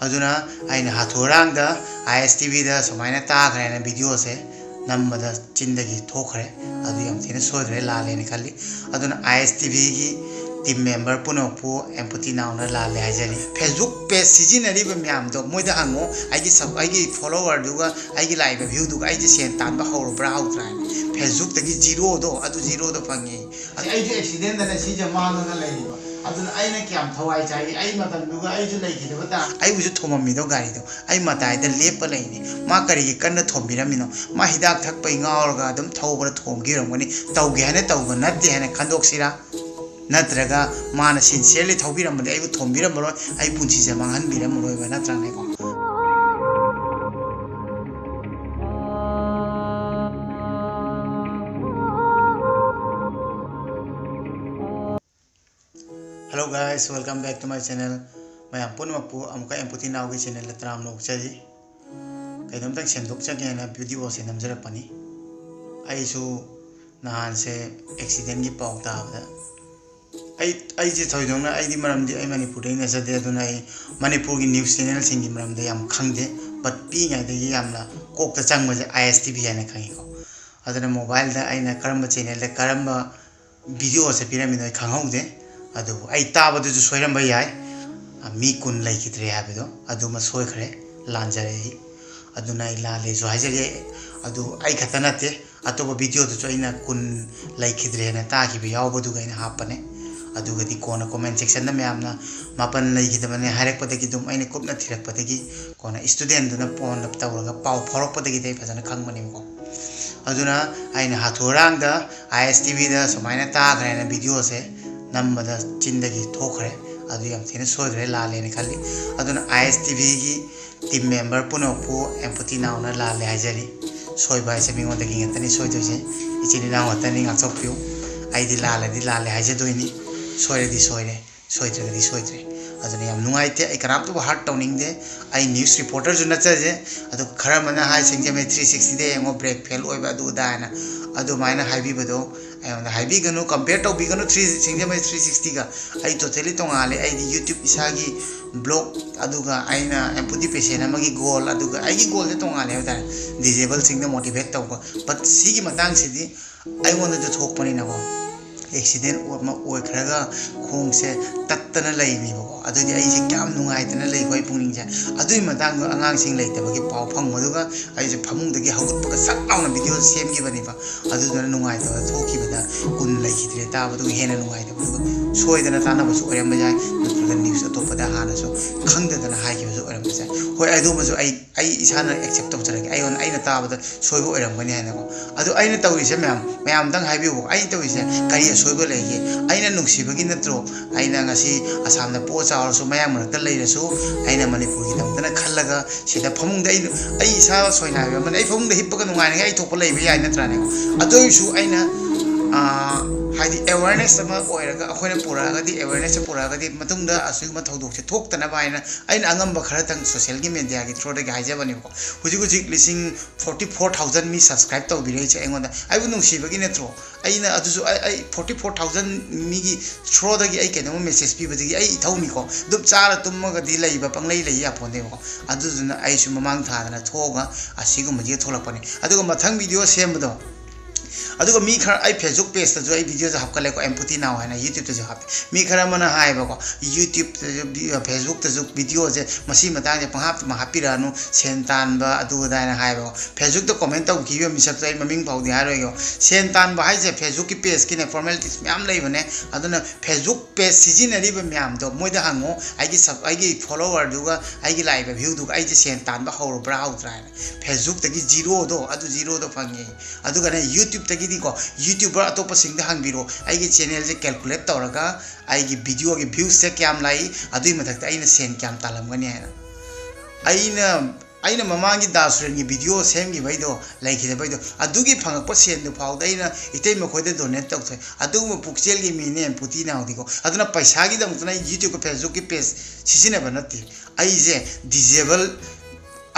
अदुना आइना हाथोरांगदा ISTV सुमाइना ताखरेना video से नम्बदा चिंदगी थोखरे अदु यम थिना सोदरे लालेनि खाली अदुना ISTV की टीम मेंबर पुनोपु एम्पथी नाउना लाले हाजरी फेसबुक पेज सिजिनरिब म्याम दो मोइदा हंगो आइगी फॉलोवर दुगा आइगी लाइव व्यू दुगा आइगी सेन तानबा हौरब्रा हौद्रा फेसबुक तगी जीरो दो अदु जीरो दो फंगी आइगी एक्सीडेंट दना सिजे मानना लेबा अदुन आइना क्याम थवाई चाइ आइ मतन दुगा आइजु लेखिदबता आइबुजु थोममिदो गारिदो आइ मताइदा लेप लेनि मा करिगे कन्न थोमबिरमिनो मा हिदाक थकपै गावरगा अदुम थौबरा थोमगिरमगनि तौगे हने तौगा नत्ते हने खंदोक्सिरा नत्रगा मान sincerely थौबिरमदे आइबु थोमबिरमरो I पुंसिसे मांहनबिरमरोयबा नत्रानेको Hello guys, welcome back to my channel. Mayam punmappu amuka empathy now gi channel latram no chari. Kaidam tak sendok chage na video se namjarapani. Ai su nahan se accident gi pau ta da. Ai je thoidong na ai di maram di ai Manipur dai na sade aduna ai Manipur gi news channel sing gi maram da yam khangde but pi ngai da yamna kok ta changma je ISTV ana khangi ko. Adana mobile da ai na karamba channel da karamba video se piramid ai khangaude. अदु आई ताबदु जु सोइरम याय मी कुन लैखित्रे हाबेदो अदु म सोइखरे लांजरे अदु नाइ लाले जो हाजरे अदु आई खतनते अतोब वीडियो दु जोइना कुन लैखित्रे न ताखि बि यावबदु गइना हापने अदु गदि कोना कमेंट सेक्शन न म्यामना मापन लैखिदबने हारेक पदगी दुम आइने कुपना थिरक पदगी कोना स्टूडेंट दुना पोन लब तवरगा पाव फरक पदगी दे फजन खंगमनि को अदुना आइना हाथोरांगदा ISTV सुमाइना ताखरेना वीडियो से नम्बदा चिंदगी थोखरे अदु यम थिना सोदरे लालेनि खाली अदुना ISTV की टीम मेंबर पुनोपु एम्पथी नाउना लाले हाजरी सोइबा से मिंगोदगी ngतनी सोइदोसे इचिनि नाउ हतनी ngakchokपिउ आइदि लाले हाजदोइनि सोइरेदि सोइरे सोइद्रगदि सोइद्रे अदुना यम नुंगाइते आई करामतो हार्ट टोनिंग दे आई न्यूज़ रिपोर्टर जु नचजे अदु खरमना हाय सिंगजे 360 दे एंगो ब्रेक फेल ओइबा अदु दाना अदु माइना हाइबीबदो आइना हाइबीगनु कंपेयर तो बिगनु 360 का आई टोटली तोंगाले आई YouTube इसागी ब्लॉग अदुगा आइना एम्पथी पेशेंट अमगी गोल अदुगा आइगी गोल दे तोंगाले हता डिसेबल सिंग दे मोटिवेट तौको बट सिगी मतंग सिदी आई वोन दे थोकपनि नगो एक्सीडेंट ओखरगा खोंग से तत्तना लैनिबो अदुदि आइसे क्याम नुंगाइतना लैखो आई पुनिंगजे अदुइ मतंग अंगांग सिंग लैतबगी पाव फंगमदुगा आइसे फमुंगदगी हौगतपगा सक्लाउना वीडियो सेमगिबनिबा अदुदना नुंगाइतबा थोकिबदा कुन लैखिद्रे ताबदु हेना नुंगाइतबदु सोइदना तानाबसु ओरम जाय नत्रगा न्यूज़ अतोपदा हानासु खंगदना हाइगिबसु ओरम जाय होय अदुमसु आई इसाना एक्सेप्ट तौजरगे आइना ताबदा सोइबो ओरमगनि हानाको अदु आइना तौरिसे मयाम दंग हाइबिबो आई तौरिसे करी सोइबो लेगे आइना नुंगसिबगी नत्रो आइना ngasi asamna po chawarsu mayam manakta leirasu aina Manipur gi damtana khallaga sida famungda ai isa soina man ai famungda hippaga nungaina ai thokpa leiba yai natra ne adoisu aina हाइदि awareness अमा ओइरगा अखोइना पुरागदि awareness पुरागदि मतुंगदा असुगमा थौदोकसे थोक्तना बायना आइना अंगम्बा खरतंग social media की throw दे हाइजाबनिको हुजिगुजि लिसिंग 44000 मी subscribe तौबिरे छे एंगोंदा आइबु नुंसिबगी नेत्रो आइना अदुसु आई 44000 मी की throw दगी आई केनो मेसेज पिबदगी आई थौनिको दुब चारा तुमगदि लैबा पंगलै लै याफोनेको अदुजुना आइसु ममांग थादना थोगा असिगुमजि थोलकपनि अदुगो मथंग वीडियो सेमबदो अदुगो मी खर आई फेसबुक पेज तजु आई वीडियो जो हपकलेको एम्पथी नाउ हैना YouTube तजु हापे मी खर मना हाइबको YouTube तजु फेसबुक तजु वीडियो जे मसी मतांग जे पंहाप मा हापिरानु सेनतानबा अदुदायना हाइबको फेसबुक तो कमेंट तौ कियो मिसक तै ममिंग पाउदि हारोयगो सेनतानबा हाइजे फेसबुक की पेज की ने फॉर्मेलिटीज म्याम लैबने अदुना फेसबुक पेज सिजिनरिबा म्याम तो मोइदा हांगो आइगी फॉलोवर दुगा आइगी लाइव व्यू दुगा आइजे सेनतानबा हौरब्रा हौद्रा फेसबुक तगी जीरो दो अदु जीरो दो फंगी अदुगा ने YouTube तगी को यूट्यूबर अतोप सिंग हांगबिरो आइगी चैनल से कैलकुलेट तौरगा आइगी वीडियो की व्यूज से क्याम लाई अदुई मथक्ता आइना सेन क्याम तालमगनी है आइना ममांगी दासुरन की वीडियो सेमगी भइदो लाइखिदे भइदो अदुगी फंगप सेन दु फाउद आइना इतै मखोइदे डोनेट तौथे अदुगु पुक्सेल की मीने पुती नाउदिको अदुना पैसा की दमतना YouTube को फेसबुक की पेज सिसिने बनती आइजे डिसेबल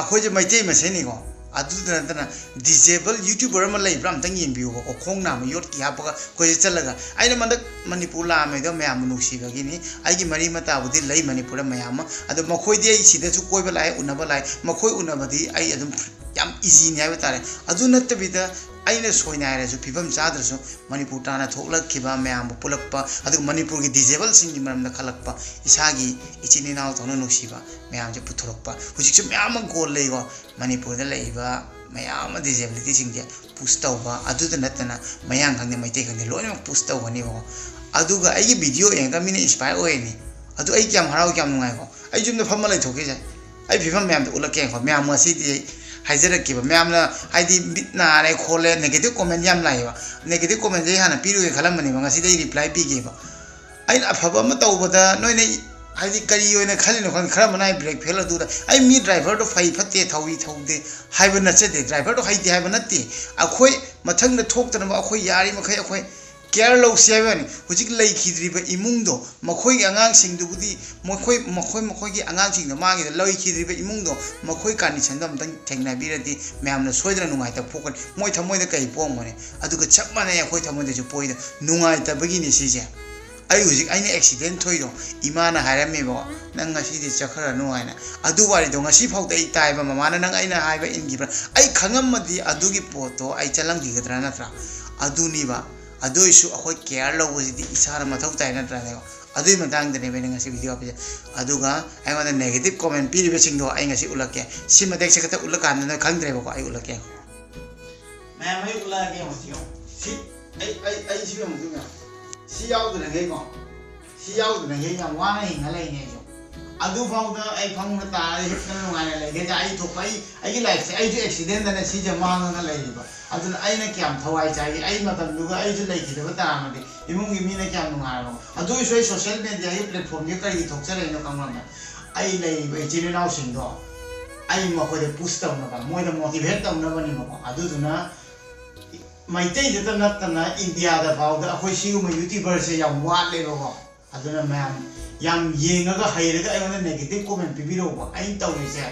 अखोजे मैते मसेनिको ꯑꯗꯨꯗꯅ disabled YouTuber ꯑꯃ ꯂꯩꯕ꯭ꯔꯥ ꯑꯝꯇꯪ ꯌꯦꯡꯕꯤꯌꯨꯕꯀꯣ ꯈꯣꯡ ꯅꯥꯝꯃ ꯌꯣꯠꯀꯤ ꯍꯥꯞꯄꯒ ꯑꯩꯈꯣꯏꯁꯦ ꯆꯠꯂꯒ ꯑꯩꯅ ꯃꯟꯗꯛ ꯃꯅꯤꯄꯨꯔ ꯂꯥꯛꯑꯝꯃꯦꯗꯣ ꯃꯌꯥꯝꯕꯨ ꯅꯨꯡꯁꯤꯕꯒꯤꯅꯤ ꯑꯩꯒꯤ ꯃꯔꯤ ꯃꯇꯥꯕꯨꯗꯤ ꯂꯩ ꯃꯅꯤꯄꯨꯔꯗ ꯃꯌꯥꯝ ꯑꯃ ꯑꯗꯣ ꯃꯈꯣꯏꯗꯤ ꯑꯩ ꯁꯤꯗꯁꯨ ꯀꯣꯏꯕ ꯂꯥꯛꯑꯦ ꯎꯅꯕ ꯂꯥꯛꯑꯦ ꯃꯈꯣꯏ ꯎꯅꯕꯗꯤ ꯑꯩ ꯑꯗꯨꯝ ꯌꯥꯝ ꯏꯖꯤꯅꯤ ꯍꯥꯏꯕ ꯇꯥꯔꯦ ꯑꯗꯨ ꯅꯠꯇꯕꯤꯗ ꯑꯩꯅ ꯁꯣꯏꯅꯥꯏꯔꯁꯨ ꯐꯤꯕꯝ ꯆꯥꯗ꯭ꯔꯁꯨ ꯃꯅꯤꯄꯨꯔ ꯇꯥꯅ ꯊꯣꯛꯂꯛꯈꯤꯕ ꯃꯌꯥꯝꯕꯨ ꯄꯨꯜꯂꯛꯄ ꯑꯗꯨꯒ ꯃꯅꯤꯄꯨꯔꯒꯤ ꯗꯤꯖꯦꯕꯜꯁꯤꯡꯒꯤ ꯃꯔꯝꯗ ꯈꯜꯂꯛꯄ ꯏꯁꯥꯒꯤ ꯏꯆꯤꯟ ꯏꯅꯥꯎ ꯇꯧꯅ ꯅꯨꯡꯁꯤꯕ ꯃꯌꯥꯝꯁꯦ ꯄꯨꯊꯣꯔꯛꯄ ꯍꯧꯖꯤꯛꯁꯨ ꯃꯌꯥꯝ ꯑꯃ ꯒꯣꯜ ꯂꯩꯀꯣ ꯃꯅꯤꯄꯨꯔꯗ ꯂꯩꯕ ꯃꯌꯥꯝ ꯑꯃ ꯗꯤꯖꯦꯕꯤꯂꯤꯇꯤꯁꯤꯡꯁꯦ ꯄꯨꯁ ꯇꯧꯕ ꯑꯗꯨꯗ ꯅꯠꯇꯅ ꯃꯌꯥꯡ ꯈꯪꯗꯦ ꯃꯩꯇꯩ ꯈꯪꯗꯦ ꯂꯣꯏꯅꯃꯛ ꯄꯨꯁ ꯇꯧꯒꯅꯤꯕꯀꯣ ꯑꯗꯨꯒ ꯑꯩꯒꯤ ꯚꯤꯗꯤꯑꯣ ꯌꯦꯡꯉꯒ ꯃꯤꯅ ꯏꯟꯁꯄꯥꯌꯔ ꯑꯣꯏꯔꯅꯤ ꯑꯗꯨ ꯑꯩ ꯀꯌꯥꯝ ꯍꯔꯥꯎꯏ ꯀꯌꯥꯝ ꯅꯨꯡꯉꯥꯏꯀꯣ ꯑꯩ ꯌꯨꯝꯗ ꯐꯝꯃ ꯂꯩꯊꯣꯛꯈꯤꯁꯦ ꯑꯩ ꯐꯤꯕꯝ ꯃꯌꯥꯝꯗ ꯎꯠꯂꯛꯀꯦꯀꯣ ꯃꯌꯥꯝ ꯉꯁꯤꯗꯤ ꯍꯥꯏꯖꯔꯛꯈꯤꯕ ꯃꯌꯥꯝꯅ ꯍꯥꯏꯗꯤ ꯃꯤꯠ ꯅꯥꯔꯦ ꯈꯣꯠꯂꯦ ꯅꯦꯒꯦꯇꯤꯚ ꯀꯣꯃꯦꯟ ꯌꯥꯝ ꯂꯥꯛꯑꯦꯕ ꯅꯦꯒꯦꯇꯤꯚ ꯀꯣꯃꯦꯟꯁꯦ ꯍꯥꯟꯅ ꯄꯤꯔꯨꯒꯦ ꯈꯜꯂꯝꯕꯅꯦꯕ ꯉꯁꯤꯗ ꯑꯩ ꯔꯤꯄ꯭ꯂꯥꯏ ꯄꯤꯒꯦꯕ ꯑꯩꯅ ꯑꯐꯕ ꯑꯃ ꯇꯧꯕꯗ ꯅꯣꯏꯅ ꯍꯥꯏꯗꯤ ꯀꯔꯤ ꯑꯣꯏꯅ ꯈꯜꯂꯤꯅꯣ ꯈꯪꯗꯦ ꯈꯔ ꯑꯃꯅ ꯕ꯭ꯔꯦꯛ ꯐꯦꯜ ꯑꯗꯨꯗ ꯑꯩ ꯃꯤ ꯗ꯭ꯔꯥꯏꯚꯔꯗꯣ ꯐꯩ ꯐꯠꯇꯦ ꯊꯧꯏ ꯊꯧꯗꯦ ꯍꯥꯏꯕ ꯅꯠꯆꯗꯦ ꯗ꯭ꯔꯥꯏꯚꯔꯗꯣ ꯍꯩꯇꯦ ꯍꯥꯏꯕ ꯅꯠꯇꯦ ꯑꯩꯈꯣꯏ ꯃꯊꯪꯗ ꯊꯣꯛꯇꯅꯕ ꯑꯩꯈꯣꯏ ꯌꯥꯔꯤꯃꯈꯩ ꯑꯩꯈꯣꯏ ꯀꯦꯌꯔ ꯂꯧꯁꯤ ꯍꯥꯏꯕꯅꯤ ꯍꯧꯖꯤꯛ ꯂꯩꯈꯤꯗ꯭ꯔꯤꯕ ꯏꯃꯨꯡꯗꯣ ꯃꯈꯣꯏꯒꯤ ꯑꯉꯥꯡꯁꯤꯡꯗꯨꯕꯨꯗꯤ ꯃꯈꯣꯏꯒꯤ ꯑꯉꯥꯡꯁꯤꯡꯗꯣ ꯃꯥꯒꯤꯗ ꯂꯩꯈꯤꯗ꯭ꯔꯤꯕ ꯏꯃꯨꯡꯗꯣ ꯃꯈꯣꯏ ꯀꯟꯗꯤꯁꯟꯗꯣ ꯑꯝꯇꯪ ꯊꯦꯡꯅꯕꯤꯔꯗꯤ ꯃꯌꯥꯝꯅ ꯁꯣꯏꯗꯅ ꯅꯨꯡꯉꯥꯏꯇꯕ ꯄꯣꯛꯀꯅꯤ ꯃꯣꯏ ꯊꯃꯣꯏꯗ ꯀꯩ ꯄꯣꯛꯑꯝꯒꯅꯤ ꯑꯗꯨꯒ ꯆꯞ ꯃꯥꯟꯅꯩ ꯑꯩꯈꯣꯏ ꯊꯃꯣꯏꯗꯁꯨ ꯄꯣꯛꯏꯗꯣ ꯅꯨꯡꯉꯥꯏꯇꯕꯒꯤꯅꯤ ꯁꯤꯁꯦ ꯑꯩ ꯍꯧꯖꯤꯛ ꯑꯩꯅ ꯑꯦꯛꯁꯤꯗꯦꯟ ꯊꯣꯛꯏꯗꯣ ꯏꯃꯥꯅ ꯍꯥꯏꯔꯝꯃꯦꯕ ꯅꯪ ꯉꯁꯤꯗꯤ ꯆꯠꯈ꯭ꯔꯅꯨ ꯍꯥꯏꯅ ꯑꯗꯨ ꯋꯥꯔꯤꯗꯣ ꯉꯁꯤ ꯐꯥꯎꯗ ꯑꯩ ꯇꯥꯏꯕ ꯃꯃꯥꯅ ꯅꯪ ꯑꯩꯅ ꯍꯥꯏꯕ ꯏꯟꯈꯤꯕ꯭ꯔꯥ ꯑꯩ ꯈꯪꯉꯝꯃꯗꯤ ꯑꯗꯨꯒꯤ ꯄꯣꯠꯇꯣ ꯑꯩ ꯆꯠꯂꯝꯈꯤꯒꯗ꯭ꯔꯥ ꯅꯠꯇ꯭ꯔꯥ ꯑꯗꯨꯅꯤꯕ ꯑꯗꯨꯏꯁꯨ ꯑꯩꯈꯣꯏ ꯀꯦꯌꯔ ꯂꯧꯕꯁꯤꯗꯤ ꯏꯁꯥꯅ ꯃꯊꯧ ꯇꯥꯏ ꯅꯠꯇ꯭ꯔꯥꯅꯦꯀꯣ ꯑꯗꯨꯒꯤ ꯃꯇꯥꯡꯗꯅꯦꯕ ꯑꯩꯅ ꯉꯁꯤ ꯚꯤꯗꯤꯑꯣ ꯍꯥꯞꯄꯤꯁꯦ ꯑꯗꯨꯒ ꯑꯩꯉꯣꯟꯗ ꯅꯦꯒꯦꯇꯤꯚ ꯀꯣꯃꯦꯟ ꯄꯤꯔꯤꯕꯁꯤꯡꯗꯣ ꯑꯩ ꯉꯁꯤ ꯎꯠꯂꯛꯀꯦ ꯁꯤ ꯃꯇꯦꯛꯁꯦ ꯈꯛꯇ ꯎꯠꯂꯀꯥꯟꯗ ꯅꯣꯏ ꯈꯪꯗ꯭ꯔꯦꯕꯀꯣ ꯑꯩ ꯎꯠꯂꯛꯀꯦ ꯃꯌꯥꯝ ꯑꯩ ꯎꯠꯂꯛꯑꯒꯦ ꯍꯧꯖꯤꯛ ꯁꯤ ꯑꯩ ꯁꯤ ꯑꯃꯨꯛ ꯁꯤ ꯌꯥꯎꯗꯅꯈꯩꯀꯣ ꯁꯤ ꯌꯥꯎꯗꯅꯈꯩ ꯌꯥꯝ ꯋꯥꯅ ꯍꯤꯡꯉ ꯂꯩꯅꯦ ꯑꯩꯁꯨ ꯑꯗꯨꯐꯥꯎꯗ ꯑꯩ ꯐꯪꯅ ꯇꯥꯔ ꯍꯤꯞꯇꯅ ꯅꯨꯡꯉꯥꯏꯅ ꯂꯩꯒꯦꯁꯦ ꯑꯩ ꯊꯣꯛꯄ ꯑꯩꯒꯤ ꯂꯥꯏꯐꯁꯦ ꯑꯩꯁꯨ ꯑꯦꯛꯁꯤꯗꯦꯟꯗꯅ ꯁꯤꯁꯦ ꯃꯥꯡꯉꯒ ꯂꯩꯔꯤꯕ ꯑꯗꯨꯅ ꯑꯩꯅ ꯀꯌꯥꯝ ꯊꯋꯥꯏ ꯆꯥꯏꯒꯦ ꯑꯩ ꯃꯇꯝꯗꯨꯒ ꯑꯩꯁꯨ ꯂꯩꯈꯤꯗꯕ ꯇꯥꯔꯝꯃꯗꯤ ꯏꯃꯨꯡꯒꯤ ꯃꯤꯅ ꯀꯌꯥꯝ ꯅꯨꯡꯉꯥꯏꯔꯕꯅꯣ ꯑꯗꯨ ꯑꯣꯏꯔꯁꯨ ꯑꯩ ꯁꯣꯁꯤꯌꯦꯜ ꯃꯦꯗꯤꯌꯥꯒꯤ ꯄ꯭ꯂꯦꯠꯐꯣꯝꯁꯦ ꯀꯔꯤꯒꯤ ꯊꯣꯛꯆꯔꯛꯏꯅꯣ ꯈꯪꯕ꯭ꯔꯥ ꯑꯩ ꯂꯩꯔꯤꯕ ꯏꯆꯤꯟ ꯏꯅꯥꯎꯁꯤꯡꯗꯣ ꯑꯩ ꯃꯈꯣꯏꯗ ꯄꯨꯁ ꯇꯧꯅꯕ ꯃꯣꯏꯗ ꯃꯣꯇꯤꯚꯦꯠ ꯇꯧꯅꯕꯅꯦꯕꯀꯣ ꯑꯗꯨꯗꯨꯅ ꯃꯩꯇꯩꯗꯇ ꯅꯠꯇꯅ ꯏꯟꯗꯤꯌꯥꯗ ꯐꯥꯎꯗ ꯑꯩꯈꯣꯏ ꯁꯤꯒꯨꯝꯕ ꯌꯨꯇ꯭ꯌꯨꯕꯔꯁꯦ ꯌꯥꯝ ꯋꯥꯠꯂꯦꯕꯀꯣ ꯑꯗꯨꯅ ꯃꯌꯥꯝ ꯌꯥꯝ ꯌꯦꯡꯉꯒ ꯍꯩꯔꯒ ꯑꯩꯉꯣꯟꯗ ꯅꯦꯒꯦꯇꯤꯚ ꯀꯣꯃꯦꯟ ꯄꯤꯕꯤꯔꯛꯎꯕ ꯑꯩꯅ ꯇꯧꯔꯤꯁꯦ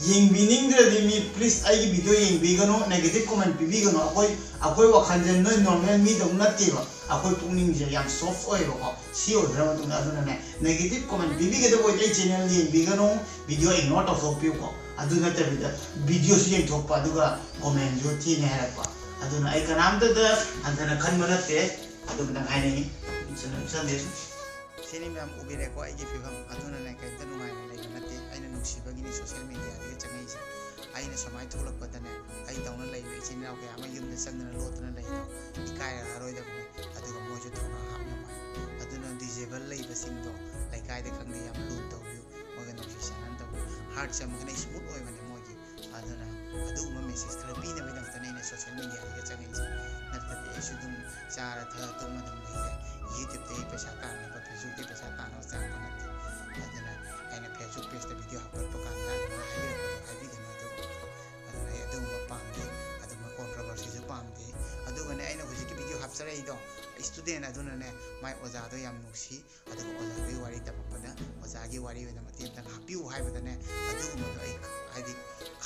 ꯌꯦꯡꯕꯤꯅꯤꯡꯗ꯭ꯔꯗꯤ ꯃꯤ ꯄ꯭ꯂꯤꯖ ꯑꯩꯒꯤ ꯚꯤꯗꯤꯑꯣ ꯌꯦꯡꯕꯤꯒꯅꯨ ꯅꯦꯒꯦꯇꯤꯚ ꯀꯣꯃꯦꯟ ꯄꯤꯕꯤꯒꯅꯨ ꯑꯩꯈꯣꯏ ꯋꯥꯈꯜꯁꯦ ꯅꯣꯏ ꯅꯣꯔꯃꯦꯜ ꯃꯤꯗꯧ ꯅꯠꯇꯦꯕ ꯑꯩꯈꯣꯏ ꯄꯨꯛꯅꯤꯡꯁꯦ ꯌꯥꯝ ꯁꯣꯐ ꯑꯣꯏꯌꯦꯕꯀꯣ ꯁꯤ ꯑꯣꯏꯈ꯭ꯔ ꯃꯇꯨꯡꯗ ꯑꯗꯨꯅꯅꯦ ꯅꯦꯒꯦꯇꯤꯚ ꯀꯣꯃꯦꯟ ꯄꯤꯕꯤꯒꯗꯕ ꯑꯣꯏꯗꯤ ꯑꯩ ꯆꯦꯅꯦꯜ ꯌꯦꯡꯕꯤꯒꯅꯨ ꯚꯤꯗꯤꯑꯣ ꯏꯒꯅꯣꯔ ꯇꯧꯊꯣꯛꯄꯤꯌꯨꯀꯣ ꯑꯗꯨ ꯅꯠꯇꯕꯤꯗ ꯚꯤꯗꯤꯑꯣꯁꯨ ꯌꯦꯡꯊꯣꯛꯄ ꯑꯗꯨꯒ ꯀꯣꯃꯦꯟꯁꯨ ꯊꯤꯅ ꯍꯥꯏꯔꯛꯄ ꯑꯗꯨꯅ ꯑꯩ ꯀꯅꯥꯝꯇꯗ ꯍꯟꯊꯅ ꯈꯟꯕ ꯅꯠꯇꯦ ꯑꯗꯨꯝꯇꯪ ꯍꯥꯏꯅꯤꯡꯉꯤ ꯁꯟꯗꯦꯁ ꯁꯤꯅꯤ ꯃꯌꯥꯝ ꯎꯕꯤꯔꯦꯀꯣ ꯑꯩꯒꯤ ꯐꯤꯕꯝ ꯑꯗꯨꯅꯅꯦ ꯀꯩꯝꯇ ꯅꯨꯡꯉꯥꯏꯅ ꯂꯩꯕ ꯅꯠꯇꯦ ꯑꯩꯅ ꯅꯨꯡꯁꯤꯕꯒꯤꯅꯤ ꯁꯣꯁꯤꯌꯦꯜ ꯃꯦꯗꯤꯌꯥꯗꯒꯤ ꯆꯪꯉꯛꯏꯁꯦ ꯑꯩꯅ ꯁꯨꯃꯥꯏꯅ ꯊꯣꯛꯂꯛꯄꯗꯅꯦ ꯑꯩ ꯇꯧꯅ ꯂꯩꯕ ꯏꯆꯤꯟ ꯏꯅꯥꯎ ꯀꯌꯥ ꯑꯃ ꯌꯨꯝꯗ ꯆꯪꯗꯅ ꯂꯣꯠꯇꯅ ꯂꯩꯗꯣ ꯏꯀꯥꯏꯔꯛꯑꯔꯣꯏꯗꯕꯅꯦ ꯑꯗꯨꯒ ꯃꯣꯏꯁꯨ ꯊꯧꯅꯥ ꯍꯥꯞꯅꯕ ꯑꯗꯨꯅ ꯗꯤꯖꯦꯕꯜ ꯂꯩꯕꯁꯤꯡꯗꯣ ꯂꯩꯀꯥꯏꯗ ꯈꯪꯗꯦ ꯌꯥꯝ ꯂꯨꯅ ꯇꯧꯕꯤꯌꯨ ꯃꯣꯏꯒ ꯅꯨꯡꯁꯤ ꯆꯥꯟꯅꯅ ꯇꯧꯕꯤꯌꯨ ꯍꯥꯔꯠꯁꯦ ꯑꯃꯨꯛꯀ ꯁ꯭ꯃꯨꯠ ꯑꯣꯏꯕꯅꯦ ꯃꯣꯏꯒꯤ ꯑꯗꯨꯅ ꯑꯗꯨꯒꯨꯝꯕ ꯃꯦꯁꯦꯖ ꯈꯔ ꯄꯤꯅꯕꯒꯤꯗꯃꯛꯇꯅꯦ ꯑꯩꯅ ꯁꯣꯁꯤꯌꯦꯜ ꯃꯦꯗꯤꯌꯥꯗꯒ ꯆꯪꯉꯛꯏꯁꯦ ꯅꯠꯇ꯭ꯔꯗꯤ ꯑꯩꯁꯨ ꯑꯗꯨꯝ ꯆꯥꯔ ꯊꯛꯑ ꯇꯨꯝꯃ ꯑꯗꯨꯝ ꯂꯩꯔꯦ ꯌꯨꯇ꯭ꯌꯨꯕꯇꯒꯤ ꯄꯩꯁꯥ ꯇꯥꯟꯅꯕ ꯐꯦꯁꯕꯨꯛꯇꯒꯤ ꯄꯩꯁꯥ ꯇꯥꯟꯅꯕ ꯆꯪꯉꯛꯄ ꯅꯠꯇꯦ ꯑꯗꯨꯅ ꯑꯩꯅ ꯐꯦꯁꯕꯨꯛ ꯄꯦꯖꯇ ꯚꯤꯗꯤꯑꯣ ꯍꯥꯞꯀꯠꯄ ꯀꯥꯟꯗ ꯑꯗꯨꯃꯥꯏꯅ ꯍꯥꯏꯕꯤꯔꯛꯄꯗꯣ ꯍꯥꯏꯕꯤꯒꯅꯨ ꯑꯗꯨꯒꯨꯝꯕꯗꯣ ꯑꯗꯨꯅ ꯑꯩ ꯑꯗꯨꯒꯨꯝꯕ ꯄꯥꯝꯗꯦ ꯑꯗꯨꯒꯨꯝꯕ ꯀꯣꯟꯇ꯭ꯔꯣꯚꯔꯁꯤꯁꯨ ꯄꯥꯝꯗꯦ ꯑꯗꯨꯒꯅꯦ ꯑꯩꯅ ꯍꯧꯖꯤꯛꯀꯤ ꯚꯤꯗꯤꯑꯣ ꯍꯥꯞꯆꯔꯛꯏꯗꯣ ꯏꯁꯇꯨꯗꯦꯟ ꯑꯗꯨꯅꯅꯦ ꯃꯥꯏ ꯑꯣꯖꯥꯗꯣ ꯌꯥꯝ ꯅꯨꯡꯁꯤ ꯑꯗꯨꯒ ꯑꯣꯖꯥꯒꯤ ꯋꯥꯔꯤ ꯇꯝꯃꯛꯄꯗ ꯑꯣꯖꯥꯒꯤ ꯋꯥꯔꯤ ꯑꯣꯏꯅ ꯃꯇꯦꯡ ꯑꯃꯇꯪ ꯍꯥꯞꯄꯤꯌꯨ ꯍꯥꯏꯕꯗꯅꯦ ꯑꯗꯨꯒꯨꯝꯕꯗꯣ ꯑꯩ ꯍꯥꯏꯗꯤ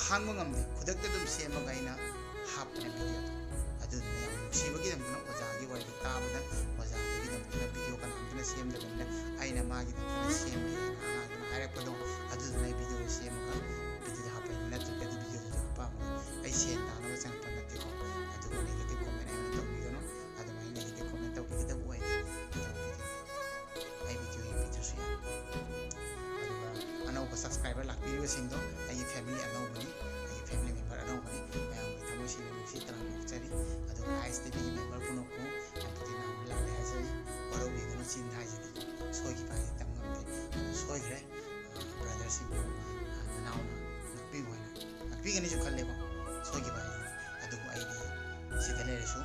ꯈꯥꯡꯕ ꯉꯝꯗꯦ ꯈꯨꯗꯛꯇ ꯑꯗꯨꯝ ꯁꯦꯝꯃꯒ ꯑꯩꯅ ꯍꯥꯞꯄꯅꯦ ꯚꯤꯗꯤꯑꯣꯗꯣ ꯑꯗꯨꯗꯨꯅ ꯌꯥꯝ ꯅꯨꯡꯁꯤꯕꯒꯤꯗꯃꯛꯇꯅ ꯑꯣꯖꯥꯒꯤ ꯋꯥꯔꯤꯗꯣ ꯇꯥꯕꯗ ꯑꯣꯖꯥꯗꯨꯒꯤꯗꯃꯛꯇꯅ ꯚꯤꯗꯤꯑꯣ ꯀꯅꯥꯝꯇꯅ ꯁꯦꯝꯗꯕꯅꯤꯅ ꯑꯩꯅ ꯃꯥꯒꯤꯗꯃꯛꯇꯅ ꯁꯦꯝꯒꯦꯅ ꯑꯉꯥꯡꯗꯨꯅ ꯍꯥꯏꯔꯛꯄꯗꯣ ꯑꯗꯨꯗꯨꯅ ꯑꯩ ꯚꯤꯗꯤꯑꯣ ꯁꯦꯝꯃꯒ ꯚꯤꯗꯤꯑꯣꯗ ꯍꯥꯞꯄꯅꯤ ꯅꯠꯇ꯭ꯔꯒ ꯑꯗꯨ ꯚꯤꯗꯤꯑꯣꯗꯨꯁꯨ ꯍꯥꯞꯄꯛꯑꯝꯃꯣꯏ ꯑꯩ ꯁꯦꯟ ꯇꯥꯅꯕ ꯆꯪꯉꯛꯄ ꯅꯠꯇꯦꯀꯣ ꯑꯗꯨꯒ ꯅꯦꯒꯦꯇꯤꯚ ꯀꯣꯃꯦꯟ ꯑꯩꯉꯣꯟꯗ ꯇꯧꯕꯤꯒꯅꯨ ꯑꯗꯨꯃꯥꯏꯅ ꯅꯦꯒꯦꯇꯤꯚ ꯀꯣꯃꯦꯟ ꯇꯧꯕꯤꯒꯗꯕ ꯑꯣꯏꯔꯗꯤ ꯑꯩ ꯚꯤꯗꯤꯑꯣ ꯌꯦꯡꯕꯤꯗ꯭ꯔꯁꯨ ꯌꯥꯏ ꯑꯗꯨꯒ ꯑꯅꯧꯕ ꯁꯕꯁꯀ꯭ꯔꯥꯏꯕꯔ ꯂꯥꯛꯄꯤꯔꯤꯕꯁꯤꯡꯗꯣ ꯑꯩꯒꯤ ꯐꯦꯃꯤꯂꯤ ꯑꯅꯧꯕꯅꯤ ꯑꯩꯒꯤ ꯐꯦꯃꯤꯂꯤ ꯃꯦꯝꯕꯔ ꯑꯅꯧꯕꯅꯤ ꯃꯌꯥꯝꯒꯤ ꯊꯃꯣꯏ ꯁꯦꯡꯅ ꯅꯨꯡꯁꯤ ꯇꯔꯥꯝꯅ ꯑꯣꯛꯆꯔꯤ ꯑꯗꯨꯒ ꯑꯥꯏꯑꯦꯁꯇꯤꯚꯤꯒꯤ ꯃꯦꯝꯕꯔ ꯄꯨꯝꯅꯃꯛꯄꯨ ꯑꯦꯝꯄꯥꯊꯤ ꯅꯥꯎꯅ ꯂꯥꯜꯂꯦ ꯍꯥꯏꯖꯔꯤ ꯋꯥꯔꯧꯕꯤꯒꯅꯨ ꯆꯤꯟ ꯍꯥꯏꯁꯤꯗꯤꯀꯣ ꯁꯣꯏꯈꯤꯕ ꯍꯥꯏꯁꯦ ꯇꯝ ꯉꯝꯗꯦ ꯑꯗꯨ ꯁꯣꯏꯈ꯭ꯔꯦ ꯕ꯭ꯔꯗꯔꯁꯤꯡꯕꯨ ꯅꯅꯥꯎꯅ ꯉꯥꯛꯄꯤꯌꯨ ꯍꯥꯏꯅ ꯉꯥꯛꯄꯤꯒꯅꯤꯁꯨ ꯈꯜꯂꯦꯀꯣ ꯁꯣꯏꯈꯤꯕ ꯍꯥꯏꯁꯤꯗꯤ ꯑꯗꯨꯕꯨ ꯑꯩꯗꯤ ꯁꯤꯗ ꯂꯩꯔꯁꯨ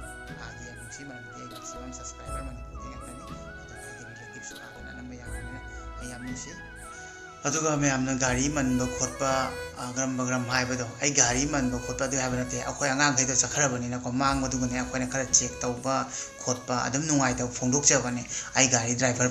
ꯑꯥꯒꯤ ꯌꯥꯝ ꯅꯨꯡꯁꯤ ꯃꯔꯝꯗꯤ ꯑꯩ ꯃꯦꯛꯁꯤꯃꯝ ꯁꯕꯁꯀ꯭ꯔꯥꯏꯕꯔ ꯃꯅꯤꯄꯨꯔꯗꯒꯤ ꯉꯥꯛꯇꯅꯤ ꯑꯗꯨꯒ ꯑꯩꯒꯤ ꯔꯤꯂꯦꯇꯤꯚꯁꯨ ꯑꯥꯗꯅ ꯑꯅꯝꯕ ꯌꯥꯝꯕꯅꯤꯅ ꯑꯩ ꯌꯥꯝ ꯅꯨꯡꯁꯤ अदुगा मैमना गाड़ी मनबा खोटपा गरम गरम हाइबदो आई गाड़ी मनबा खोटपा दु हाइबा नते अखोय अंगांग खैदो चखरबनिना को मांग मदुगने अखोयना खरा चेक तौबा खोटपा अदम नुंगाइ तौ फोंदोक जबने आई गाड़ी ड्राइवर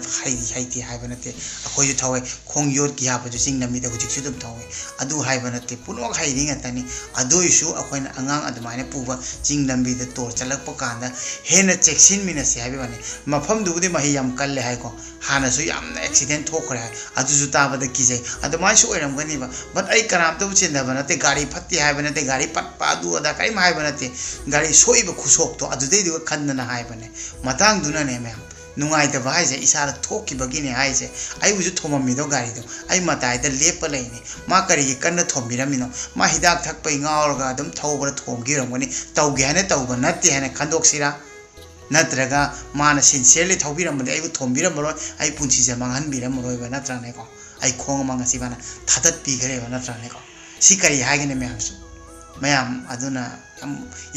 हाइती हाइबा नते अखोय जु थवे खोंग योट की हाबजु सिंग नमीदा हुजिक सु दम थवे अदु हाइबा नते पुनोक हाइरिंग अतनी अदुइसु अखोयना अंगांग अदमाने पुबा सिंग नमीदा तोर चलक पकांदा हेना चेक्सिन मिनसे हाइबाने मफम दुबुदि महि याम कल्ले हाइको हानासु यामना एक्सीडेंट थोखरे अदुजु ताबदा किजे अदमाइसु ओइरमगनिबा बट आई कराम तो चिंदबा नते गाड़ी फत्ती हाइबा नते गाड़ी पटपा अदु अदा काई हाइबा नते गाड़ी सोइबा खुसोक तो अदुदै दु खन्नना हाइबाने मतांग दुना ने मैम नुंगाइतबा हाइजे इसारा थोकिबगिने हाइजे आई बुजु थोममिदो गाड़ी दो आई मताइदा लेप लैने मा करिगे कन्न थोमिरमिनो मा हिदाक थकपै गावरगा अदम थौबरा थोमगिरमगनि तौगे हाने तौबा नते हाने खंदोक्सिरा नत्रगा माना सिंसियरली थौबिरमदे आइबु थोमबिरमरो आई पुंसीजे मांगहनबिरमरोइबा नत्रनेको आई खोंग मांगसिबाना थादत पिगरेबा नत्रनेको सी करी हागेने मैमसु मैम अदुना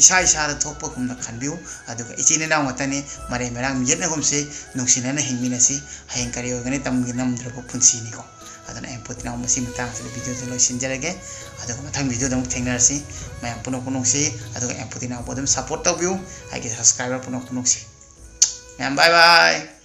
इसा इसादा थोकपा कुमना खनबिउ अदुगा इचिने नाव मतने मरे मेरांग येतनगुमसे नुंसिनाना हिंगमिनासी हयें करी ओगने तमगे नमद्रबो पुंसीनिको अदुना एम्पोतिनाव मसी मतांगसे वीडियो जो लोइसिनजरगे अदुगा मथंग वीडियो दम थेंगनारसी मैम पुनो पुनोसी अदुगा एम्पोतिनाव बोदम सपोर्ट तौबिउ आइगे सब्सक्राइबर पुनो पुनोसी मैम बाय बाय।